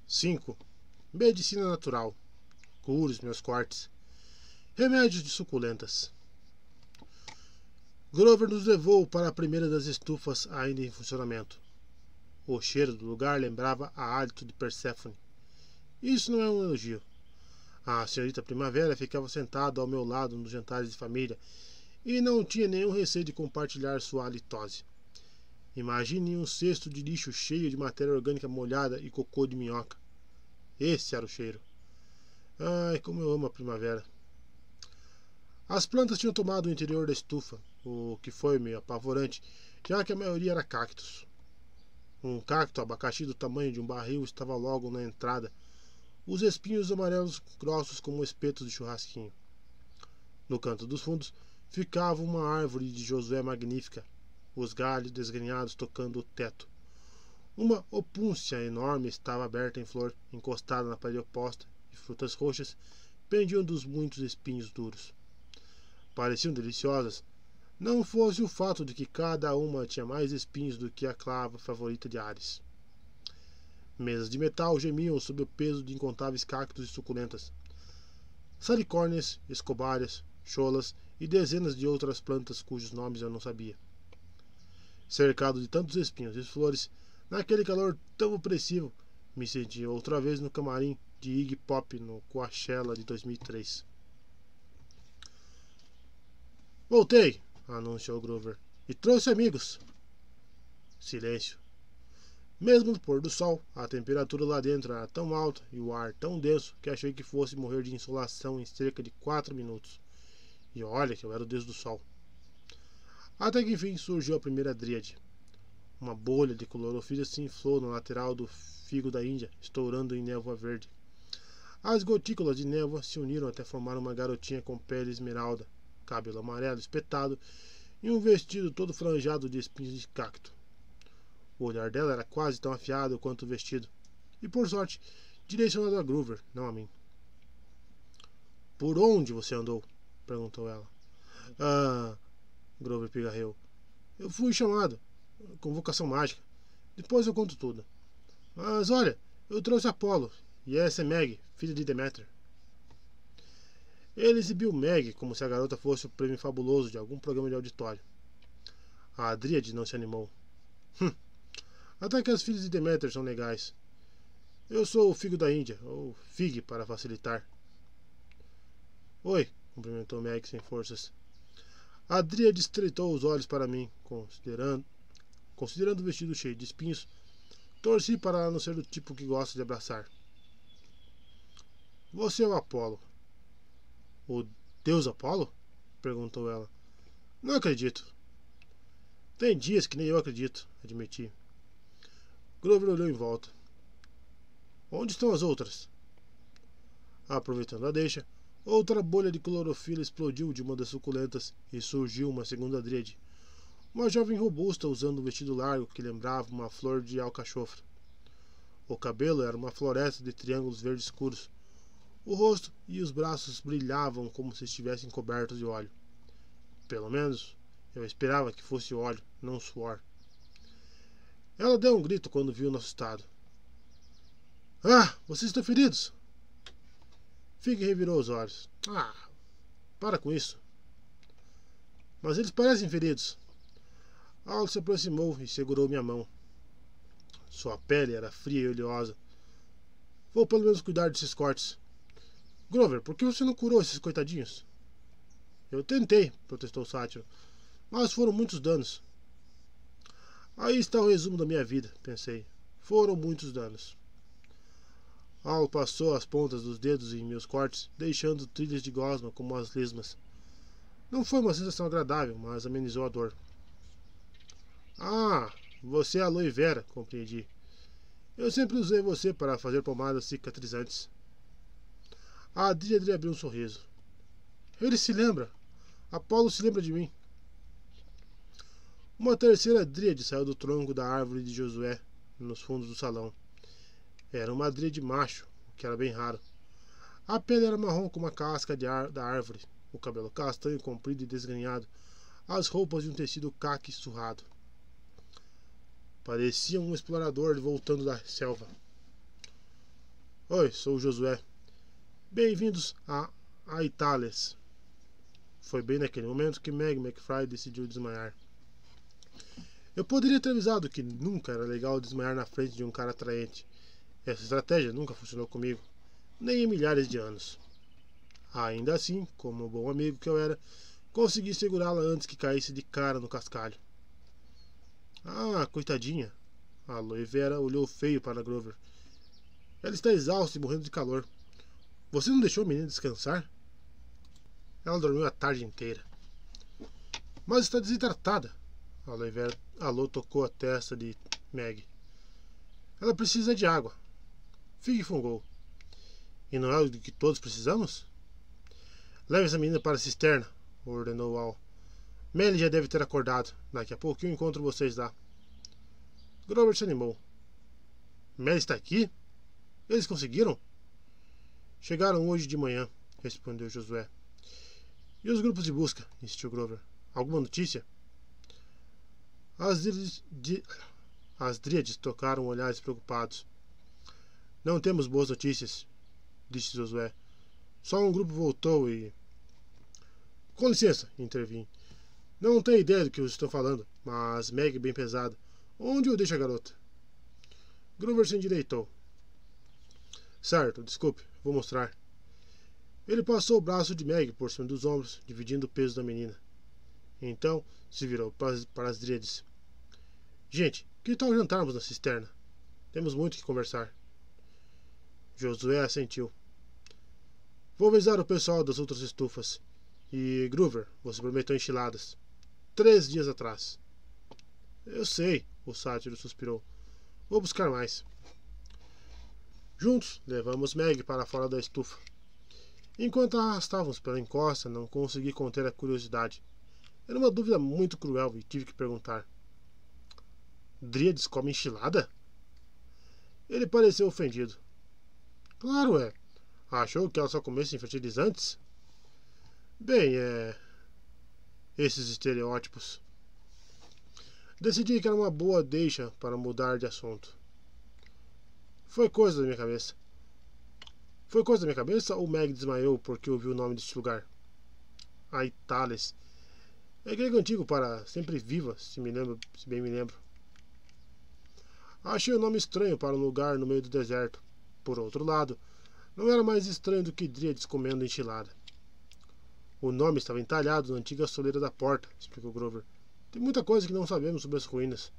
5. Medicina natural. Cure os meus cortes. Remédios de suculentas. Grover nos levou para a primeira das estufas ainda em funcionamento. O cheiro do lugar lembrava a hálito de Perséfone. Isso não é um elogio. A senhorita Primavera ficava sentada ao meu lado nos jantares de família e não tinha nenhum receio de compartilhar sua halitose. Imagine um cesto de lixo cheio de matéria orgânica molhada e cocô de minhoca. Esse era o cheiro. Ai, como eu amo a primavera. As plantas tinham tomado o interior da estufa, o que foi meio apavorante, já que a maioria era cactos. Um cacto abacaxi do tamanho de um barril estava logo na entrada, os espinhos amarelos grossos como espetos de churrasquinho. No canto dos fundos ficava uma árvore de Josué magnífica, os galhos desgrenhados tocando o teto. Uma opúncia enorme estava aberta em flor, encostada na parede oposta, e frutas roxas pendiam dos muitos espinhos duros. Pareciam deliciosas, não fosse o fato de que cada uma tinha mais espinhos do que a clava favorita de Ares. Mesas de metal gemiam sob o peso de incontáveis cactos e suculentas, salicórnias, escobárias, cholas e dezenas de outras plantas cujos nomes eu não sabia. Cercado de tantos espinhos e flores, naquele calor tão opressivo, me senti outra vez no camarim de Iggy Pop no Coachella de 2003. Voltei, anunciou Grover, e trouxe amigos. Silêncio. Mesmo no pôr do sol, a temperatura lá dentro era tão alta e o ar tão denso que achei que fosse morrer de insolação em cerca de 4 minutos. E olha que eu era o deus do sol. Até que enfim surgiu a primeira dríade. Uma bolha de clorofila se inflou na lateral do figo da Índia, estourando em névoa verde. As gotículas de névoa se uniram até formar uma garotinha com pele esmeralda, cabelo amarelo espetado e um vestido todo franjado de espinhos de cacto. O olhar dela era quase tão afiado quanto o vestido, e por sorte, direcionado a Grover, não a mim. Por onde você andou? Perguntou ela. Grover pigarreou. Eu fui chamado. Convocação mágica. Depois eu conto tudo. Mas olha, eu trouxe Apolo, e essa é Meg, filha de Deméter. Ele exibiu Meg como se a garota fosse o prêmio fabuloso de algum programa de auditório. A Dríade não se animou. Até que as filhas de Deméter são legais. Eu sou o Figo da Índia, ou Fig para facilitar. Oi, cumprimentou Meg sem forças. A Dríade estreitou os olhos para mim, considerando o vestido cheio de espinhos. Torci para ela não ser do tipo que gosta de abraçar. Você é o Apolo. O deus Apolo? Perguntou ela. Não acredito. Tem dias que nem eu acredito, admiti. Grover olhou em volta. Onde estão as outras? Aproveitando a deixa, outra bolha de clorofila explodiu de uma das suculentas e surgiu uma segunda dríade. Uma jovem robusta usando um vestido largo que lembrava uma flor de alcachofra. O cabelo era uma floresta de triângulos verdes escuros. O rosto e os braços brilhavam como se estivessem cobertos de óleo. Pelo menos, eu esperava que fosse óleo, não suor. Ela deu um grito quando viu nosso estado. Vocês estão feridos? Fig revirou os olhos. Para com isso. Mas eles parecem feridos. Al se aproximou e segurou minha mão. Sua pele era fria e oleosa. Vou pelo menos cuidar desses cortes. Grover, por que você não curou esses coitadinhos? Eu tentei, protestou o sátiro, mas foram muitos danos. Aí está o resumo da minha vida, pensei. Foram muitos danos. Al passou as pontas dos dedos em meus cortes, deixando trilhas de gosma como as lesmas. Não foi uma sensação agradável, mas amenizou a dor. Você é aloe vera, compreendi. Eu sempre usei você para fazer pomadas cicatrizantes. A Dríade abriu um sorriso. Ele se lembra. Apolo se lembra de mim. Uma terceira dríade saiu do tronco da árvore de Josué, nos fundos do salão. Era uma dríade macho, o que era bem raro. A pele era marrom como a casca da árvore, o cabelo castanho comprido e desgrenhado, as roupas de um tecido caqui surrado. Parecia um explorador voltando da selva. Oi, sou o Josué. Bem-vindos a Itales. Foi bem naquele momento que Meg McFry decidiu desmaiar. Eu poderia ter avisado que nunca era legal desmaiar na frente de um cara atraente. Essa estratégia nunca funcionou comigo, nem em milhares de anos. Ainda assim, como um bom amigo que eu era, consegui segurá-la antes que caísse de cara no cascalho. Ah, coitadinha. A aloe Vera olhou feio para Grover. Ela está exausta e morrendo de calor. Você não deixou a menina descansar? Ela dormiu a tarde inteira. Mas está desidratada. A aloe Vera tocou a testa de Meg. Ela precisa de água. Fig fungou. E não é o que todos precisamos? Leve essa menina para a cisterna, ordenou Al. Melly já deve ter acordado. Daqui a pouco eu encontro vocês lá. Grover se animou. Melly está aqui? Eles conseguiram? Chegaram hoje de manhã, respondeu Josué. E os grupos de busca? Insistiu Grover. Alguma notícia? As dríades trocaram olhares preocupados. Não temos boas notícias, disse Josué. Só um grupo voltou e... Com licença, intervim. Não tenho ideia do que vocês estão falando, mas Meg bem pesada. Onde eu deixo a garota? Grover se endireitou. Certo, desculpe, vou mostrar. Ele passou o braço de Meg por cima dos ombros, dividindo o peso da menina. Então se virou para as dríades. Gente, que tal jantarmos na cisterna? Temos muito que conversar. Josué assentiu. Vou avisar o pessoal das outras estufas. E, Grover, você prometeu enchiladas. 3 dias atrás. Eu sei, o sátiro suspirou. Vou buscar mais. Juntos, levamos Meg para fora da estufa. Enquanto a arrastávamos pela encosta, não consegui conter a curiosidade. Era uma dúvida muito cruel e tive que perguntar. Dríades comem enchilada? Ele pareceu ofendido. Claro é. Achou que ela só comesse fertilizantes? Bem, esses estereótipos. Decidi que era uma boa deixa para mudar de assunto. Foi coisa da minha cabeça. Foi coisa da minha cabeça ou Meg desmaiou porque ouviu o nome deste lugar? Aitales. É grego antigo para sempre viva, se bem me lembro. Achei o nome estranho para um lugar no meio do deserto. Por outro lado, não era mais estranho do que dríades comendo enchilada. O nome estava entalhado na antiga soleira da porta, explicou Grover. Tem muita coisa que não sabemos sobre as ruínas.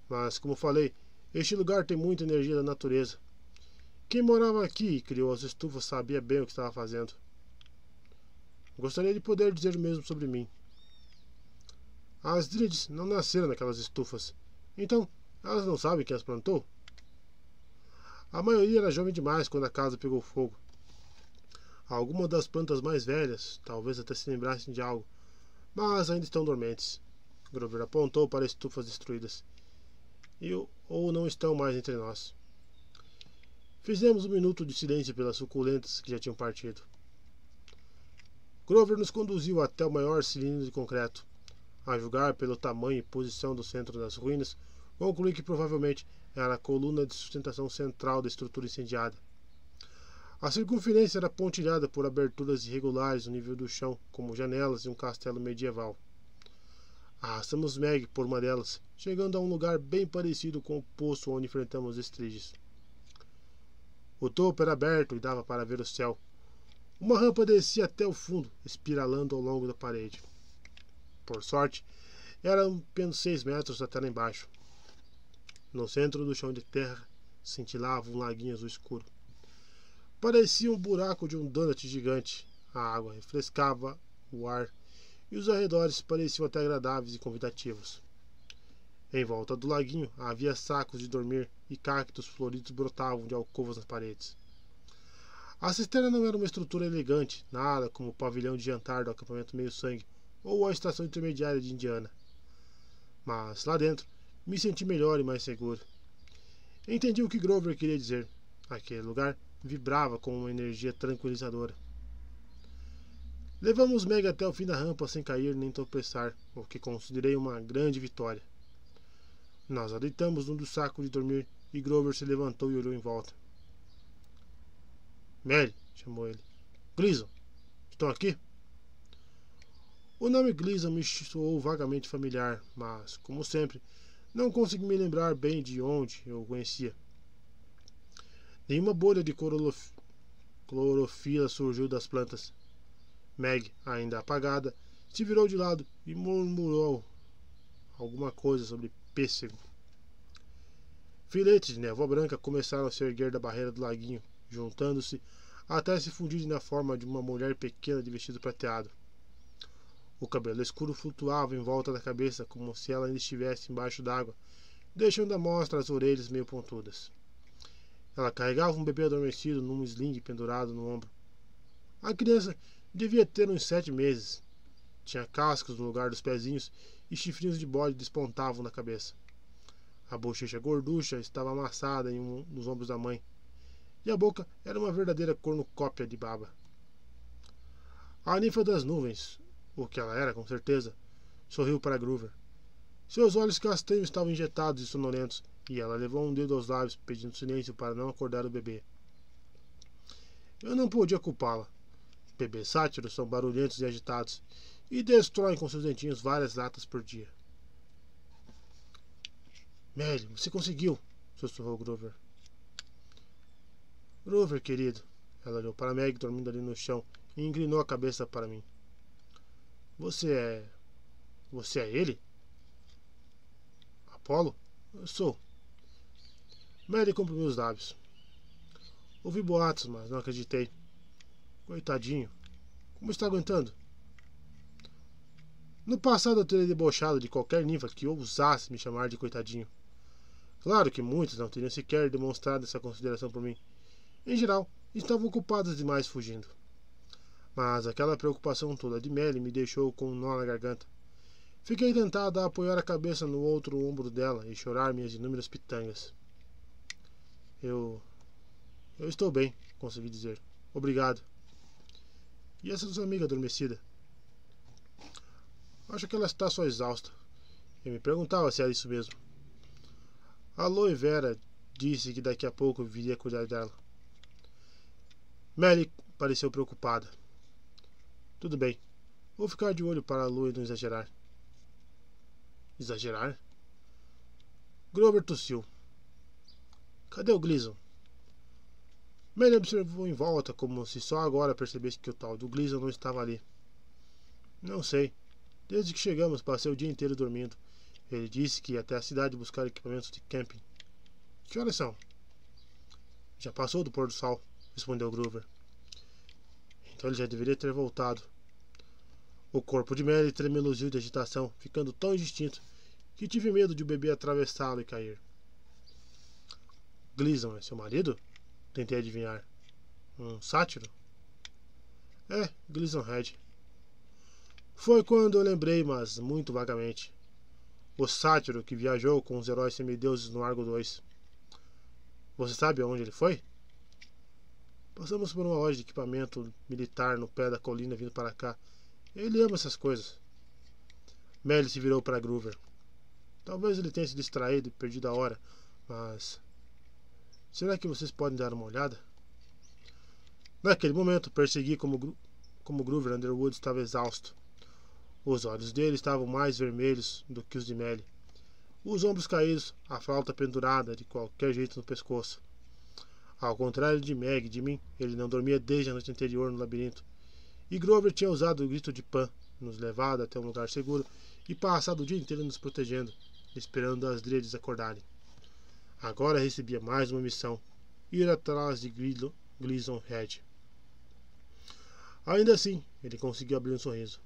Mas, como falei, este lugar tem muita energia da natureza. Quem morava aqui e criou as estufas sabia bem o que estava fazendo. Gostaria de poder dizer o mesmo sobre mim. As dríades não nasceram naquelas estufas. Então, elas não sabem quem as plantou? A maioria era jovem demais quando a casa pegou fogo. Algumas das plantas mais velhas talvez até se lembrassem de algo, mas ainda estão dormentes. Grover apontou para estufas destruídas. Ou não estão mais entre nós. Fizemos um minuto de silêncio pelas suculentas que já tinham partido. Grover nos conduziu até o maior cilindro de concreto. A julgar pelo tamanho e posição do centro das ruínas, concluí que provavelmente era a coluna de sustentação central da estrutura incendiada. A circunferência era pontilhada por aberturas irregulares no nível do chão, como janelas de um castelo medieval. Arrastamos Meg por uma delas, chegando a um lugar bem parecido com o poço onde enfrentamos os Striges. O topo era aberto e dava para ver o céu. Uma rampa descia até o fundo, espiralando ao longo da parede. Por sorte, eram apenas 6 metros até lá embaixo. No centro do chão de terra, cintilava um laguinho azul escuro. Parecia um buraco de um donut gigante. A água refrescava o ar e os arredores pareciam até agradáveis e convidativos. Em volta do laguinho havia sacos de dormir e cactos floridos brotavam de alcovas nas paredes. A cisterna não era uma estrutura elegante, nada como o pavilhão de jantar do acampamento Meio-Sangue ou a estação intermediária de Indiana. Mas lá dentro me senti melhor e mais seguro. Entendi o que Grover queria dizer. Aquele lugar vibrava com uma energia tranquilizadora. Levamos Meg até o fim da rampa sem cair nem tropeçar, o que considerei uma grande vitória. Nós a deitamos num dos sacos de dormir e Grover se levantou e olhou em volta. Mary, chamou ele. Gleason, estão aqui? O nome Gleason me soou vagamente familiar, mas, como sempre, não consegui me lembrar bem de onde eu o conhecia. Nenhuma bolha de clorofila surgiu das plantas. Meg, ainda apagada, se virou de lado e murmurou alguma coisa sobre pêssego. Filetes de névoa branca começaram a se erguer da barreira do laguinho, juntando-se até se fundirem na forma de uma mulher pequena de vestido prateado. O cabelo escuro flutuava em volta da cabeça como se ela ainda estivesse embaixo d'água, deixando à mostra as orelhas meio pontudas. Ela carregava um bebê adormecido num sling pendurado no ombro. A criança devia ter uns 7 meses. Tinha cascos no lugar dos pezinhos e chifrinhos de bode despontavam na cabeça. A bochecha gorducha estava amassada em um dos ombros da mãe, e a boca era uma verdadeira cornucópia de baba. A ninfa das nuvens, o que ela era com certeza, sorriu para Groover. Seus olhos castanhos estavam injetados e sonolentos, e ela levou um dedo aos lábios, pedindo silêncio para não acordar o bebê. Eu não podia culpá-la. Bebês sátiros são barulhentos e agitados, e destroem com seus dentinhos várias latas por dia. Mary, você conseguiu! Sussurrou Groover. Groover, querido. Ela olhou para Meg, dormindo ali no chão, e inclinou a cabeça para mim. Você é ele? Apolo? Eu sou. Mary comprimiu os lábios. Ouvi boatos, mas não acreditei. Coitadinho. Como está aguentando? No passado eu teria debochado de qualquer ninfa que ousasse me chamar de coitadinho. Claro que muitos não teriam sequer demonstrado essa consideração por mim. Em geral, estavam ocupados demais fugindo. Mas aquela preocupação toda de Mary me deixou com um nó na garganta. Fiquei tentado a apoiar a cabeça no outro ombro dela e chorar minhas inúmeras pitangas. Eu estou bem, consegui dizer. Obrigado. E essa sua amiga adormecida? Acho que ela está só exausta. Eu me perguntava se era isso mesmo. A Aloe Vera disse que daqui a pouco viria cuidar dela. Mary pareceu preocupada. Tudo bem. Vou ficar de olho para a Aloe não exagerar. Exagerar? Groover tossiu. Cadê o Gleason? Mary observou em volta, como se só agora percebesse que o tal do Gleason não estava ali. Não sei. Desde que chegamos, passei o dia inteiro dormindo. Ele disse que ia até a cidade buscar equipamentos de camping. Que horas são? Já passou do pôr do sol, respondeu Groover. Então ele já deveria ter voltado. O corpo de Mary tremeluziu de agitação, ficando tão indistinto que tive medo de o bebê atravessá-lo e cair. Gleason é seu marido? Tentei adivinhar. Um sátiro? É, Gleason Red. Foi quando eu lembrei, mas muito vagamente. O sátiro que viajou com os heróis semideuses no Argo 2. Você sabe aonde ele foi? Passamos por uma loja de equipamento militar no pé da colina vindo para cá. Ele ama essas coisas. Mary se virou para Groover. Talvez ele tenha se distraído e perdido a hora, mas... será que vocês podem dar uma olhada? Naquele momento, persegui como Groover Underwood estava exausto. Os olhos dele estavam mais vermelhos do que os de Mary. Os ombros caídos, a flauta pendurada de qualquer jeito no pescoço. Ao contrário de Meg e de mim, ele não dormia desde a noite anterior no labirinto. E Groover tinha usado o grito de Pan, nos levado até um lugar seguro e passado o dia inteiro nos protegendo, esperando as Dríades acordarem. Agora recebia mais uma missão: ir atrás de Gleason Red. Ainda assim, ele conseguiu abrir um sorriso.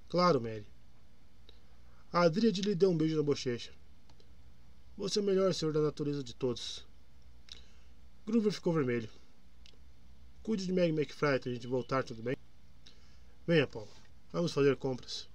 Claro, Mary. A Dríade lhe deu um beijo na bochecha. Você é o melhor senhor da natureza de todos. Groover ficou vermelho. Cuide de Meg McFly até a gente voltar, tudo bem? Venha, Paulo. Vamos fazer compras.